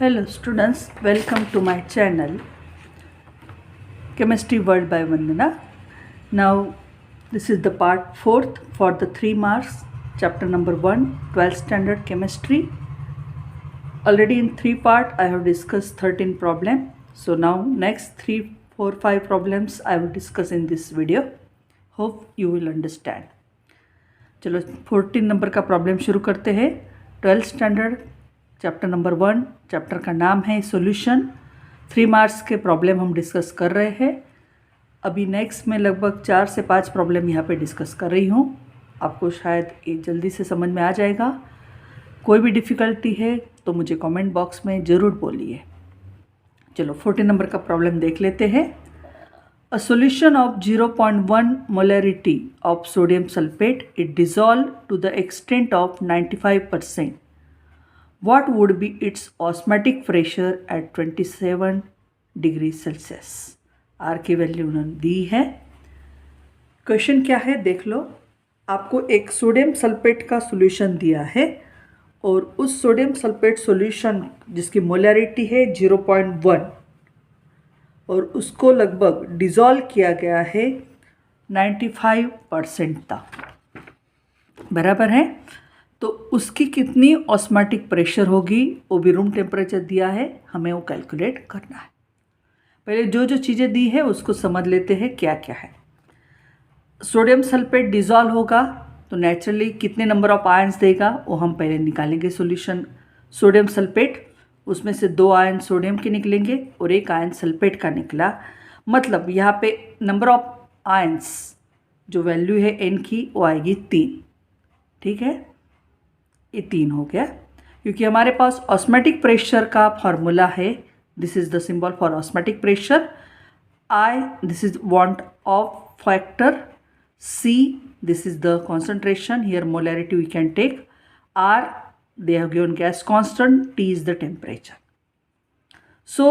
Hello students, welcome to my channel Chemistry World by Vandana. Now this is the part 4th for the 3 marks, chapter number 1, 12th standard chemistry. Already in 3 parts I have discussed 13 problems. So now next 3, 4, 5 problems I will discuss in this video. Hope you will understand. चलो 14 number का problem शुरू करते हैं. 12th standard chapter number 1, chapter का नाम है solution. 3 marks के problem हम डिस्कस कर रहे हैं. अभी नेक्स्ट में लगभग 4 से 5 प्रॉब्लम यहाँ पे डिस्कस कर रही हूँ. आपको शायद ये जल्दी से समझ में आ जाएगा. कोई भी डिफ़िकल्टी है तो मुझे कमेंट बॉक्स में ज़रूर बोलिए. चलो 14 नंबर का प्रॉब्लम देख लेते हैं. A solution of 0.1 molarity of sodium sulfate is dissolved to the extent of 95%. What would be its osmotic pressure at 27 degrees Celsius? R की वैल्यू उन्होंने दी है. क्वेश्चन क्या है देख लो. आपको एक सोडियम सल्फेट का सॉल्यूशन दिया है और उस सोडियम सल्फेट सॉल्यूशन जिसकी मोलैरिटी है 0.1 और उसको लगभग डिज़ोल्व किया गया है 95% तक. बराबर है. तो उसकी कितनी ऑस्मोटिक प्रेशर होगी वो भी रूम टेम्परेचर दिया है, हमें वो कैलकुलेट करना है. पहले जो जो चीज़ें दी है उसको समझ लेते हैं क्या क्या है. सोडियम सल्फेट डिज़ोल्व होगा तो नेचुरली कितने नंबर ऑफ आयंस देगा वो हम पहले निकालेंगे. सॉल्यूशन सोडियम सल्फेट, उसमें से 2 आयन सोडियम के निकलेंगे और 1 आयन सल्फेट का निकला. मतलब यहाँ पे नंबर ऑफ आयंस जो वैल्यू है n की वो आएगी 3. ठीक है, ये 3 हो गया. क्योंकि हमारे पास ऑस्मोटिक प्रेशर का फार्मूला है. This is the symbol for osmotic pressure. I, this is want Hoff factor. C, this is the concentration. Here molarity we can take. R, they have given gas constant. T is the temperature. So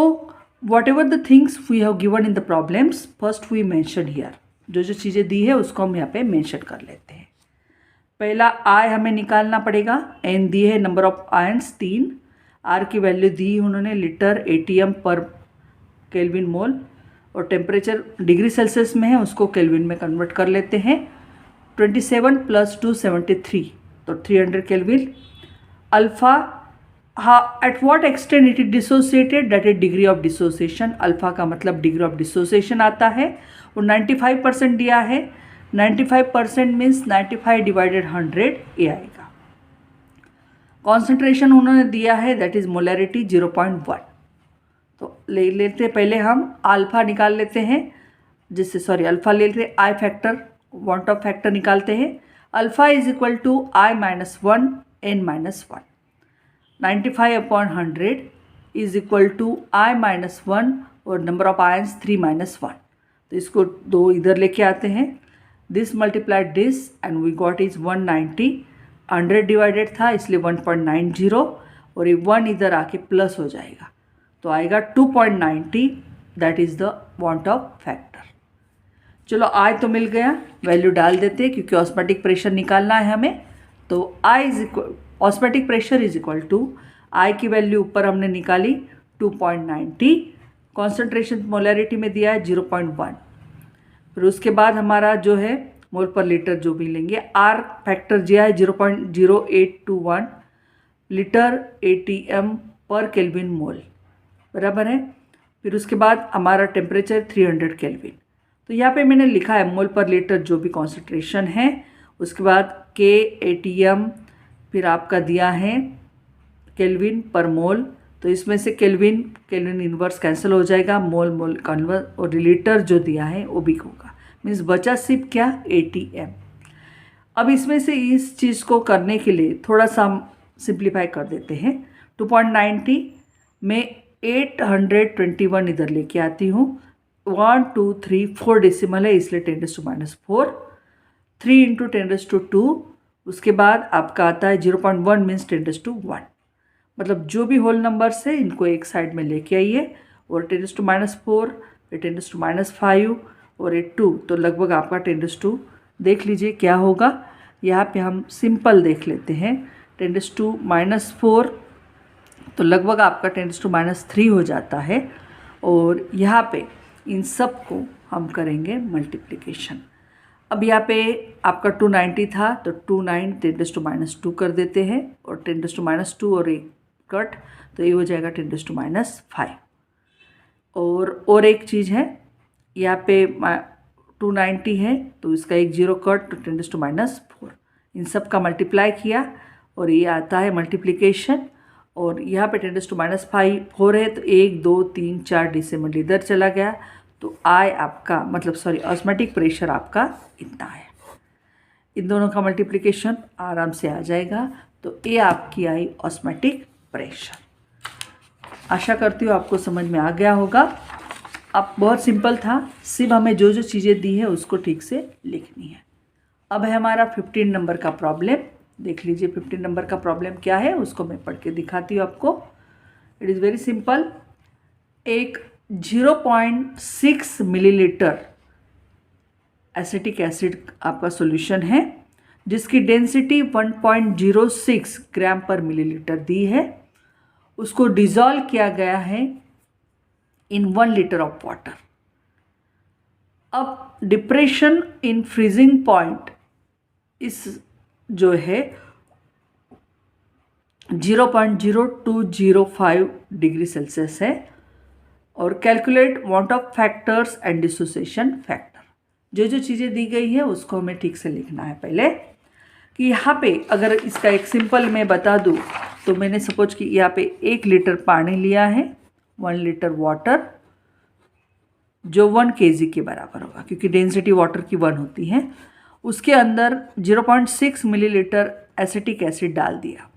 whatever the things we have given in the problems, first we mention here. जो जो चीज़ें दी है उसको हम यहाँ पे mention कर लेते हैं. पहला I हमें निकालना पड़ेगा. N दी है नंबर ऑफ आयंस 3. R की वैल्यू दी उन्होंने लीटर ATM पर केल्विन मोल और टेम्परेचर डिग्री सेल्सियस में है, उसको केल्विन में कन्वर्ट कर लेते हैं. 27 + 2 73 तो 300 kelvin. Alpha at what extent it is dissociated, that is degree of dissociation. Alpha का मतलब डिग्री ऑफ डिसोसिएशन आता है और 95% दिया है. 95% मीन्स 95 / 100 ये आएगा. कॉन्सेंट्रेशन उन्होंने दिया है दैट इज़ मोलैरिटी 0.1. तो ले लेते पहले हम अल्फ़ा निकाल लेते हैं, जिससे अल्फ़ा ले लेते I factor, van't Hoff factor निकालते हैं. Alpha is equal to I - 1 N - 1. 95/100 is equal to I - 1 और नंबर ऑफ आयंस 3 - 1. तो इसको 2 इधर लेके आते हैं. This multiplied this and we got is 190. 100 divided था इसलिए 1.90 और ये 1 इधर आके प्लस हो जाएगा तो आएगा 2.90. That is the want Hoff factor. चलो आई तो मिल गया, वैल्यू डाल देते हैं क्योंकि ऑस्मोटिक प्रेशर निकालना है हमें. तो i is equal osmotic pressure is equal to i की वैल्यू ऊपर हमने निकाली 2.90. कॉन्सेंट्रेशन मोलैरिटी में दिया है 0.1. फिर उसके बाद हमारा जो है मोल पर लीटर जो भी लेंगे. आर फैक्टर दिया है 0.0821 लीटर ATM पर केल्विन मोल. बराबर है. फिर उसके बाद हमारा टेम्परेचर 300 केल्विन. तो यहाँ पे मैंने लिखा है मोल पर लीटर जो भी कॉन्सेंट्रेशन है. उसके बाद K ATM, फिर आपका दिया है केल्विन पर मोल. तो इसमें से केल्विन इन्वर्स कैंसिल हो जाएगा, मोल कन्वर्स और लीटर जो दिया है वो भी होगा. मीन्स बचा सिर्फ क्या ATM. अब इसमें से इस चीज़ को करने के लिए थोड़ा सा हम सिंप्लीफाई कर देते हैं. 2.90 में 821 इधर लेके आती हूँ. 1 2 3 4 डेसिमल है इसलिए 10⁻⁴. 3 × 10⁻². उसके बाद आपका आता है 0.1 मीन्स 10⁻1. मतलब जो भी होल नंबर्स है इनको एक साइड में लेके आइए और 10⁻⁴, फिर 10⁻5 और 2 तो लगभग आपका 10⁻. देख लीजिए क्या होगा. यहाँ पे हम सिंपल देख लेते हैं. 10⁻⁴ तो लगभग आपका 10⁻³ हो जाता है। और यहाँ पे इन सब को हम करेंगे मल्टीप्लिकेशन। अब यहाँ पे आपका 290 था तो 29 10⁻² कर देते हैं, और 10⁻² और एक कट, तो ये हो जाएगा 10⁻5। और एक चीज़ है, यहाँ पे 290 है तो इसका एक 0 कट, तो 10⁻4। इन सब का मल्टीप्लाई किया और ये आता है मल्टीप्लिकेशन। और यहाँ पे 10⁻4 है तो 1 2 3 4 डिसिमल इधर चला गया, तो आई आपका ऑस्मेटिक प्रेशर आपका इतना है। इन दोनों का मल्टीप्लिकेशन आराम से आ जाएगा, तो ये आपकी आई ऑस्मेटिक प्रेशर। आशा करती हूँ आपको समझ में आ गया होगा। अब बहुत सिंपल था, सिर्फ हमें जो जो चीज़ें दी है उसको ठीक से लिखनी है। अब है हमारा 15 नंबर का प्रॉब्लम। देख लीजिए 15 नंबर का प्रॉब्लम क्या है, उसको मैं पढ़ के दिखाती हूँ आपको। It is very simple. एक 0.6 मिलीलीटर एसिटिक एसिड आपका सॉल्यूशन है, जिसकी डेंसिटी 1.06 ग्राम पर मिलीलीटर दी है। उसको डिज़ोल्व किया गया है इन 1 लीटर ऑफ वाटर। अब डिप्रेशन इन फ्रीजिंग पॉइंट इस जो है 0.0205 डिग्री सेल्सियस है। और calculate want of factors and dissociation factor. जो जो चीज़ें दी गई है उसको हमें ठीक से लिखना है पहले। कि यहाँ पे अगर इसका एक सिंपल मैं बता दूँ तो मैंने सपोज कि यहाँ पे 1 लीटर पानी लिया है, 1 लीटर वाटर, जो 1 kg के बराबर होगा, क्योंकि डेंसिटी वाटर की 1 होती है। उसके अंदर 0.6 मिलीलीटर एसिटिक एसिड डाल दिया।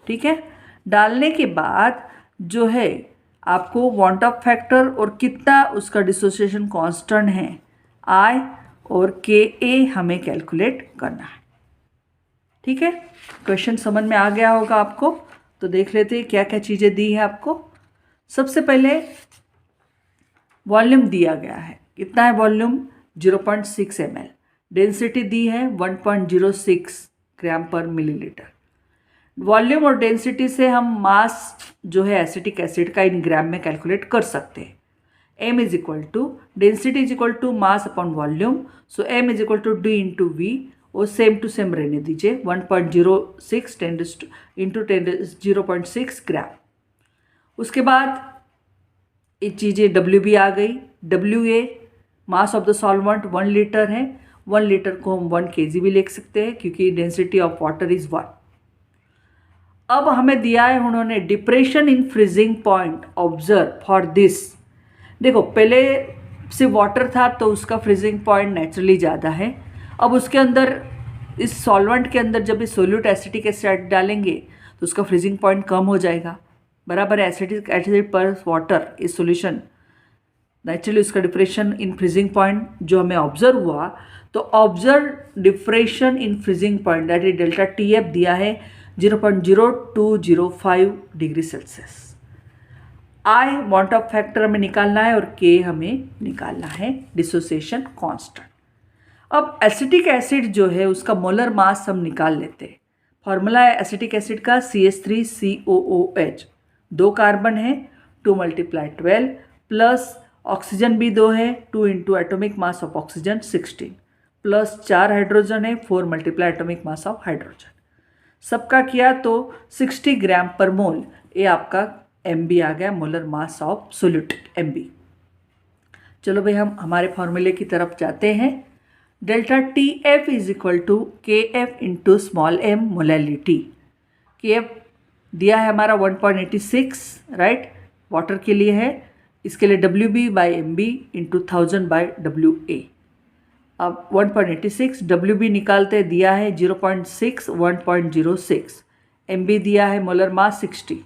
ठीक है, डालने के बाद जो है आपको वांट ऑफ फैक्टर और कितना उसका डिसोसिएशन कांस्टेंट है आई और Ka हमें कैलकुलेट करना है। ठीक है, क्वेश्चन समझ में आ गया होगा आपको। तो देख लेते हैं क्या क्या चीज़ें दी है आपको। सबसे पहले वॉल्यूम दिया गया है। कितना है वॉल्यूम? 0.6 ml। डेंसिटी दी है 1.06 ग्राम पर मिलीलीटर। वॉल्यूम और डेंसिटी से हम मास जो है एसिटिक एसिड का इन ग्राम में कैलकुलेट कर सकते हैं। m is equal to density is equal to mass upon volume, so m is equal to d into V, और सेम टू सेम रहने दीजिए 1.06 इंटू 0.6 ग्राम। उसके बाद ये चीज़ें WB आ गई। WA mass of the solvent 1 litre है। 1 लीटर को हम 1 kg भी लिख सकते हैं क्योंकि डेंसिटी ऑफ वाटर इज 1। अब हमें दिया है उन्होंने depression in freezing point observe for this. देखो पहले से वाटर था तो उसका फ्रीजिंग पॉइंट नेचुरली ज़्यादा है। अब उसके अंदर इस सॉल्वेंट के अंदर जब इस सोल्यूट एसिटिक एसिड डालेंगे तो उसका फ्रीजिंग पॉइंट कम हो जाएगा। बराबर है, एसिटिक एसिड पर वाटर इस सॉल्यूशन, नेचुरली उसका डिप्रेशन इन फ्रीजिंग पॉइंट जो हमें ऑब्जर्व हुआ, तो observe depression in freezing point that is delta TF दिया है 0.0205 degree Celsius. I want Hoff factor हमें निकालना है और K हमें निकालना है डिसोसिएशन कांस्टेंट। अब एसिटिक एसिड जो है उसका मोलर मास हम निकाल लेते हैं। फॉर्मूला है एसिटिक एसिड का CH3COOH, 2 कार्बन है, 2 × 12 प्लस ऑक्सीजन भी 2 है, 2 into atomic mass of oxygen 16 plus 4 hydrogen है, 4 × एटॉमिक मास ऑफ हाइड्रोजन। सबका किया तो 60 ग्राम पर मोल, ये आपका MB आ गया, molar mass of solute MB। चलो भाई हम हमारे फॉर्मूले की तरफ जाते हैं। Delta TF is equal to KF into small m molality. KF दिया है हमारा 1.86 राइट, वाटर के लिए है। इसके लिए WB/MB इंटू 1000/WA। अब 1.86 WB निकालते दिया है 0.6 1.06, MB दिया है मोलर मास 60,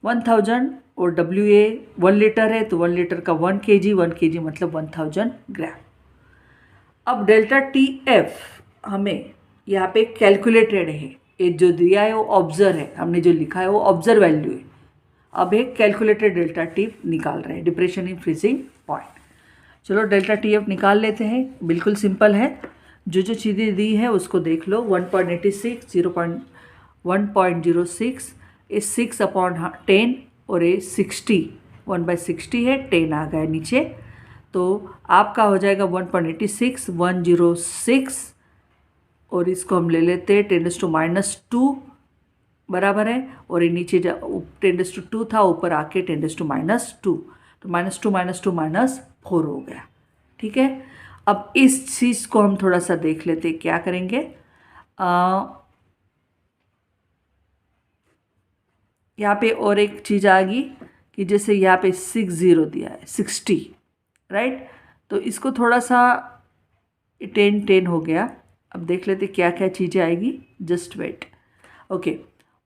1000 और WA 1 लीटर है तो 1 लीटर का 1 kg मतलब 1000 ग्राम। अब डेल्टा TF हमें यहाँ पे कैलकुलेटेड है, ये जो दिया है वो ऑब्जर्व है, हमने जो लिखा है वो ऑब्जर्व वैल्यू है। अब एक कैलकुलेटेड डेल्टा TF निकाल रहे हैं, डिप्रेशन इन फ्रीजिंग पॉइंट। चलो डेल्टा TF निकाल लेते हैं, बिल्कुल सिंपल है। जो जो चीज़ें दी है उसको देख लो, 1.86 1.06 ये 6/10 और ये 60, 1/60 है, 10 आ गया नीचे। तो आपका हो जाएगा 1.86, 106, और इसको हम ले लेते हैं 10⁻² बराबर है, और ये नीचे 10⁻² था, ऊपर आके 10⁻², तो -2 -2 -4 हो गया। ठीक है, अब इस चीज़ को हम थोड़ा सा देख लेते हैं, क्या करेंगे। यहाँ पे और एक चीज़ आ गई कि जैसे यहाँ पे 60 दिया है, 60, राइट। तो इसको थोड़ा सा 10 हो गया। अब देख लेते क्या क्या चीज़ें आएगी, जस्ट वेट। ओके,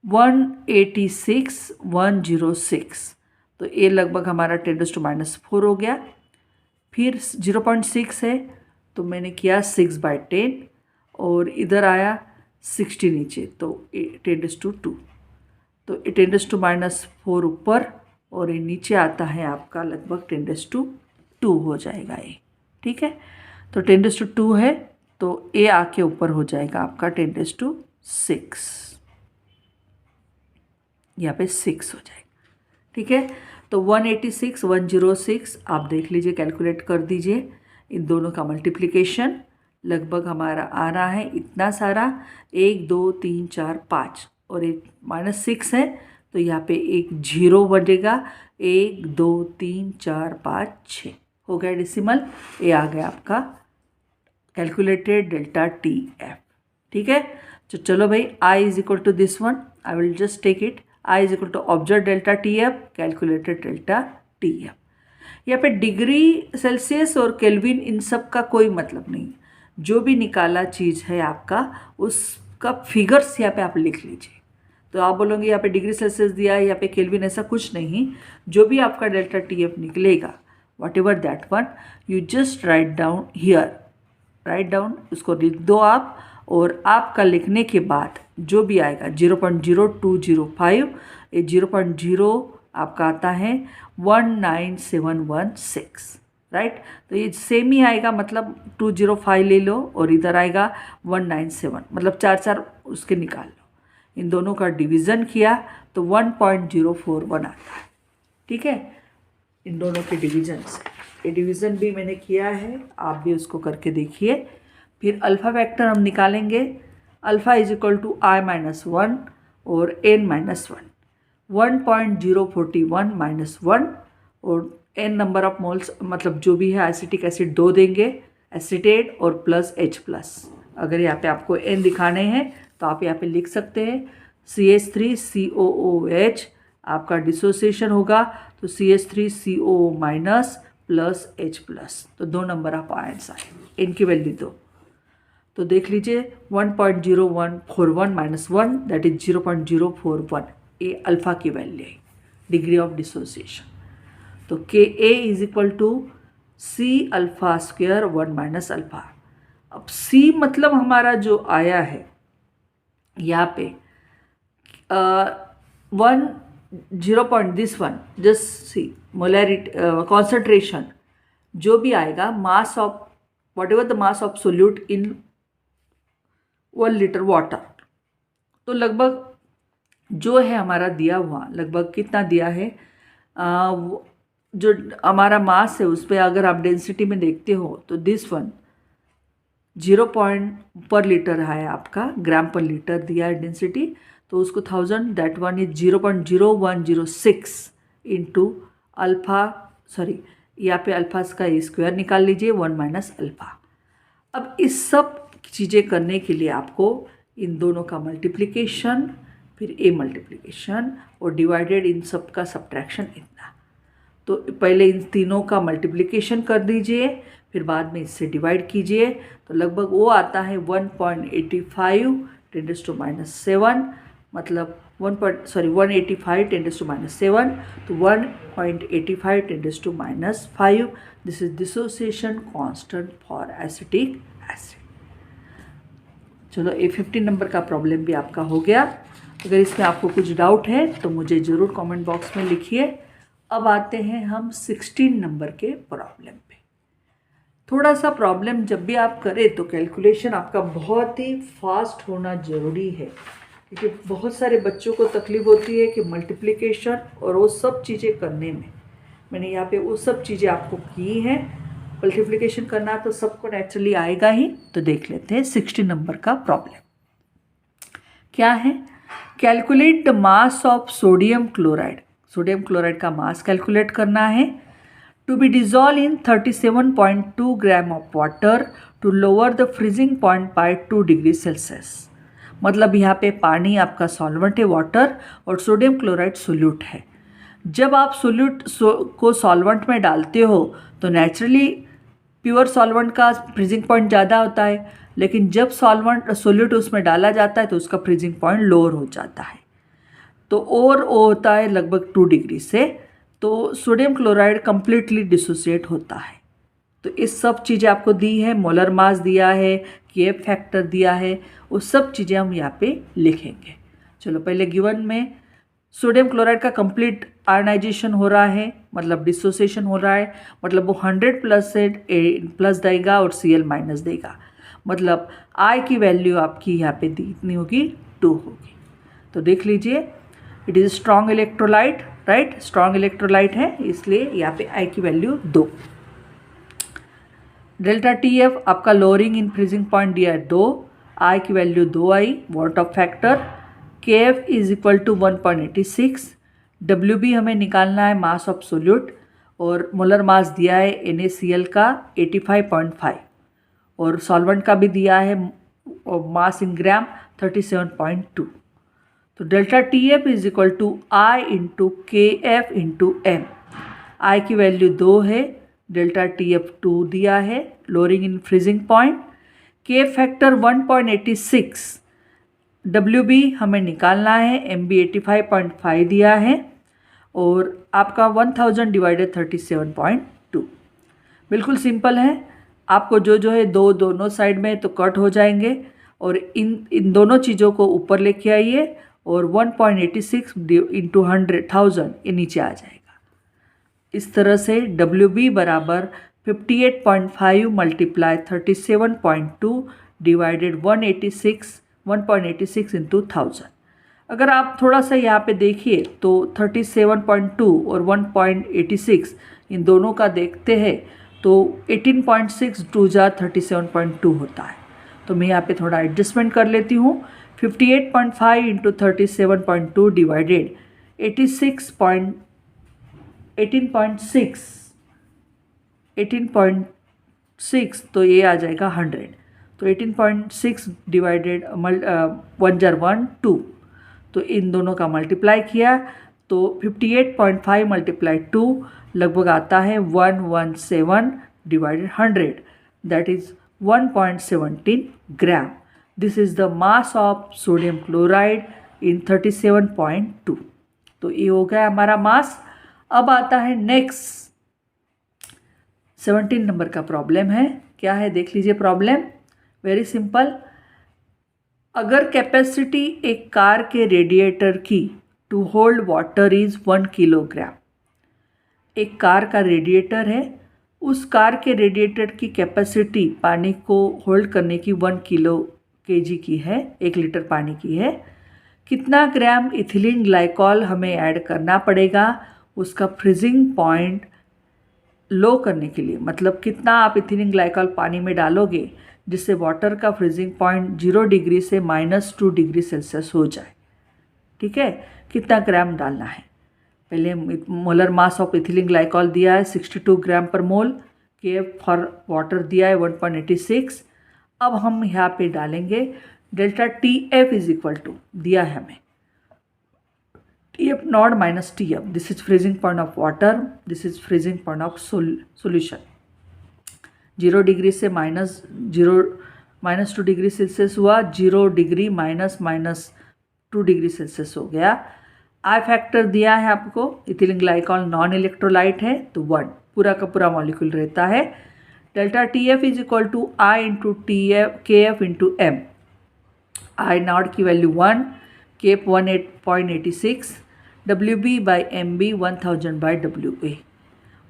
186, 106, तो ये लगभग हमारा 10⁻4 हो गया। फिर 0.6 है, तो मैंने किया 6/10, और इधर आया 60 नीचे, तो 10⁻², तो 10⁻4 ऊपर, और ये नीचे आता है आपका लगभग 10⁻2 हो जाएगा ये। ठीक है, तो 10⁻2 है, तो ये आके ऊपर हो जाएगा आपका 10⁻6, यहाँ पे 6 हो जाएगा। ठीक है, तो 186, 106 आप देख लीजिए, कैलकुलेट कर दीजिए। इन दोनों का मल्टीप्लिकेशन लगभग हमारा आ रहा है इतना सारा, 1 2 3 4 5, और एक -6 है, तो यहाँ पे एक 0 बनेगा। 1 2 3 4 5 6 हो गया डेसिमल। ये आ गया आपका कैलकुलेटेड डेल्टा TF। ठीक है, तो चलो भाई, I is equal to this one, I will just take it. I is equal to observe delta TF, calculated delta TF। यहाँ पे डिग्री सेल्सियस और केल्विन इन सब का कोई मतलब नहीं, जो भी निकाला चीज़ है आपका उसका फिगर्स यहाँ पे आप लिख लीजिए। तो आप बोलोगे यहाँ पे डिग्री सेल्सियस दिया है, यहाँ पे केल्विन, ऐसा कुछ नहीं। जो भी आपका डेल्टा TF निकलेगा, what ever that one, you just write down here, write down, उसको लिख दो आप। और आपका लिखने के बाद जो भी आएगा 0.0205, ये 0.0 आपका आता है 19716, राइट। तो ये सेम ही आएगा, मतलब 205 ले लो और इधर आएगा 197, मतलब 4 उसके निकाल लो। इन दोनों का डिवीज़न किया तो 1.041 आता है। ठीक है, इन दोनों के डिवीज़न से, ये डिवीज़न भी मैंने किया है, आप भी उसको करके देखिए। फिर अल्फ़ा वेक्टर हम निकालेंगे। Alpha is equal to I-1 और N-1, 1.041 -1, और N नंबर ऑफ मोल्स, मतलब जो भी है एसिटिक एसिड 2 देंगे, एसिटेट और प्लस H+। अगर यहाँ पे आपको N दिखाने हैं तो आप यहाँ पे लिख सकते हैं CH3COOH, आपका डिसोसिएशन होगा तो CH3COO- प्लस H+, तो 2 नंबर ऑफ आयंस आए। इनकी वैल्यू दो, तो देख लीजिए 1.0141 -1, दैट इज 0.041, ये अल्फ़ा की वैल्यू है, डिग्री ऑफ डिसोसिएशन। तो Ka is equal to C alpha square 1 - alpha. अब C मतलब हमारा जो आया है यहाँ पे 0.1, जस्ट सी मोलैरिटी, कॉन्सेंट्रेशन जो भी आएगा, mass of what ever the mass of solute in 1 litre water, तो लगभग जो है हमारा दिया हुआ, लगभग कितना दिया है, जो हमारा मास है उस पर अगर आप डेंसिटी में देखते हो तो दिस वन 0 पर लीटर है आपका, ग्राम पर लीटर दिया है डेंसिटी, तो उसको 1000, that one is 0.0106 into alpha, sorry यहाँ पे अल्फ़ा का स्क्वायर निकाल लीजिए, 1 - अल्फ़ा। अब इस सब चीज़ें करने के लिए आपको इन दोनों का मल्टीप्लिकेशन, फिर ए मल्टीप्लिकेशन और डिवाइडेड, इन सब का सब्ट्रैक्शन इतना। तो पहले इन तीनों का मल्टीप्लिकेशन कर दीजिए, फिर बाद में इससे डिवाइड कीजिए, तो लगभग वो आता है 1.85 10⁻7, मतलब 185 10⁻7, तो 1.85 10⁻5, this is dissociation constant for acetic acid. चलो, ये 15 नंबर का प्रॉब्लम भी आपका हो गया। अगर इसमें आपको कुछ डाउट है तो मुझे ज़रूर कमेंट बॉक्स में लिखिए। अब आते हैं हम 16 नंबर के प्रॉब्लम पे। थोड़ा सा प्रॉब्लम जब भी आप करें तो कैलकुलेशन आपका बहुत ही फास्ट होना ज़रूरी है, क्योंकि बहुत सारे बच्चों को तकलीफ होती है कि मल्टीप्लिकेशन और वो सब चीज़ें करने में। मैंने यहाँ पे वो सब चीज़ें आपको की हैं। मल्टीप्लिकेशन करना तो सबको नेचुरली आएगा ही। तो देख लेते हैं 60 नंबर का प्रॉब्लम क्या है। Calculate the mass of sodium chloride. Sodium chloride का मास कैलकुलेट करना है। To be dissolve in 37.2 gram of water to lower the freezing point by 2 degree Celsius. मतलब यहाँ पे पानी आपका सॉल्वेंट है वाटर और सोडियम क्लोराइड सोल्यूट है। जब आप सोल्यूट को सॉल्वेंट में डालते हो तो नेचुरली प्योर सॉल्वेंट का फ्रीजिंग पॉइंट ज़्यादा होता है, लेकिन जब सोल्यूट उसमें डाला जाता है तो उसका फ्रीजिंग पॉइंट लोअर हो जाता है। तो और वो होता है लगभग 2 डिग्री से। तो सोडियम क्लोराइड कम्प्लीटली डिसोसिएट होता है। तो इस सब चीज़ें आपको दी है, मोलर मास दिया है, केएफ फैक्टर दिया है, वो सब चीज़ें हम यहाँ पे लिखेंगे। चलो पहले गिवन में सोडियम क्लोराइड का कंप्लीट आयनाइजेशन हो रहा है, मतलब डिसोसिएशन हो रहा है, मतलब वो 100 प्लस से प्लस देगा और Cl माइनस देगा। मतलब I की वैल्यू आपकी यहाँ पे इतनी होगी 2 होगी। तो देख लीजिए it is strong electrolyte, right, strong electrolyte है इसलिए यहाँ पे I की वैल्यू 2। डेल्टा TF आपका लोअरिंग इन फ्रीजिंग पॉइंट दिया है 2, I की value 2 I, van't Hoff factor KF is equal to 1.86। WB हमें निकालना है मास ऑफ सोल्यूट और मोलर मास दिया है NaCl का 85.5 और सॉल्वेंट का भी दिया है मास इन ग्राम 37.2। तो delta TF is equal to I into KF into M। I की वैल्यू 2 है, डेल्टा TF 2 दिया है, lowering in freezing point. K factor 1.86, WB हमें निकालना है, MB 85.5 दिया है और आपका 1000 डिवाइडेड 37.2। बिल्कुल सिंपल है। आपको जो है दोनों साइड में तो कट हो जाएंगे और इन दोनों चीज़ों को ऊपर लेके आइए और 1.86 इंटू 1000 ये नीचे आ जाएगा। इस तरह से WB बराबर 58.5 मल्टीप्लाई 37.2 डिवाइडेड 1.86 इंटू 1000। अगर आप थोड़ा सा यहाँ पे देखिए तो 37.2 और 1.86 इन दोनों का देखते हैं तो 18.6 टू जा 37.2 होता है। तो मैं यहाँ पे थोड़ा एडजस्टमेंट कर लेती हूँ। 58.5 इंटू 37.2 डिवाइडेड 18.6 तो ये आ जाएगा 100। तो 18.6 डिवाइडेड 1 जार 1 2, तो इन दोनों का मल्टीप्लाई किया तो 58.5 मल्टीप्लाई 2 लगभग आता है 117 divided 100, that is 1.17 gram. This is the mass of sodium chloride in 37.2। तो ये हो गया हमारा मास। अब आता है नेक्स्ट 17 नंबर का प्रॉब्लम है। क्या है देख लीजिए प्रॉब्लम, वेरी सिंपल। अगर कैपेसिटी एक कार के रेडिएटर की to hold water is 1 kilogram, एक कार का रेडिएटर है, उस कार के रेडिएटर की कैपेसिटी पानी को होल्ड करने की 1 kg की है, 1 लीटर पानी की है। कितना ग्राम इथिलीन ग्लाइकॉल हमें ऐड करना पड़ेगा उसका फ्रीजिंग पॉइंट लो करने के लिए। मतलब कितना आप इथिलीन ग्लाइकॉल पानी में डालोगे जिससे वाटर का फ्रीजिंग पॉइंट 0 डिग्री से -2 डिग्री सेल्सियस हो जाए। ठीक है, कितना ग्राम डालना है। पहले molar mass of ethylene glycol दिया है 62 ग्राम पर मोल, KF फॉर वाटर दिया है 1.86। अब हम यहाँ पे डालेंगे delta TF is equal to दिया है हमें TF naught minus TF, this is freezing point of water, this is freezing point of solution. 0 degree से -2 डिग्री सेल्सियस हुआ, 0 डिग्री -2 डिग्री सेल्सियस हो गया। I फैक्टर दिया है आपको, इथिलीन ग्लाइकॉल नॉन इलेक्ट्रोलाइट है तो 1 पूरा का पूरा मॉलिक्यूल रहता है। Delta TF is equal to I into KF into M। I naught की value 1, KF 1.86, WB by MB 1000 by WA।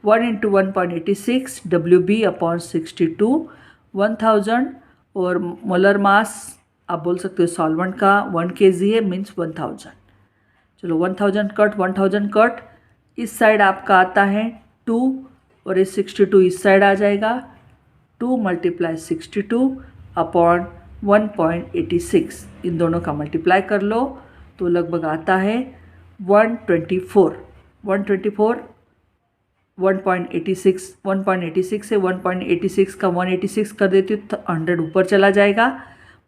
1 into 1.86 WB upon 62, 1000 और मोलर मास आप बोल सकते हो सॉल्वेंट का 1 kg है मीन्स 1000। चलो 1000 कट, इस साइड आपका आता है 2 और ये 62 इस साइड आ जाएगा। 2 × 62 अपॉन 1.86, इन दोनों का मल्टीप्लाई कर लो तो लगभग आता है 124। 1.86 है, 1.86 का 186 कर देती हूँ तो 100 ऊपर चला जाएगा।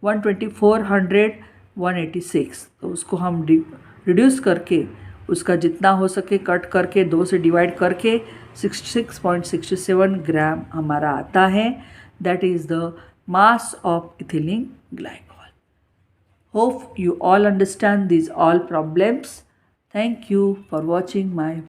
124 100 186, तो उसको हम रिड्यूस करके उसका जितना हो सके कट करके 2 से डिवाइड करके 66.67 ग्राम हमारा आता है। That is the mass of ethylene glycol. Hope you all understand these all problems. Thank you for watching my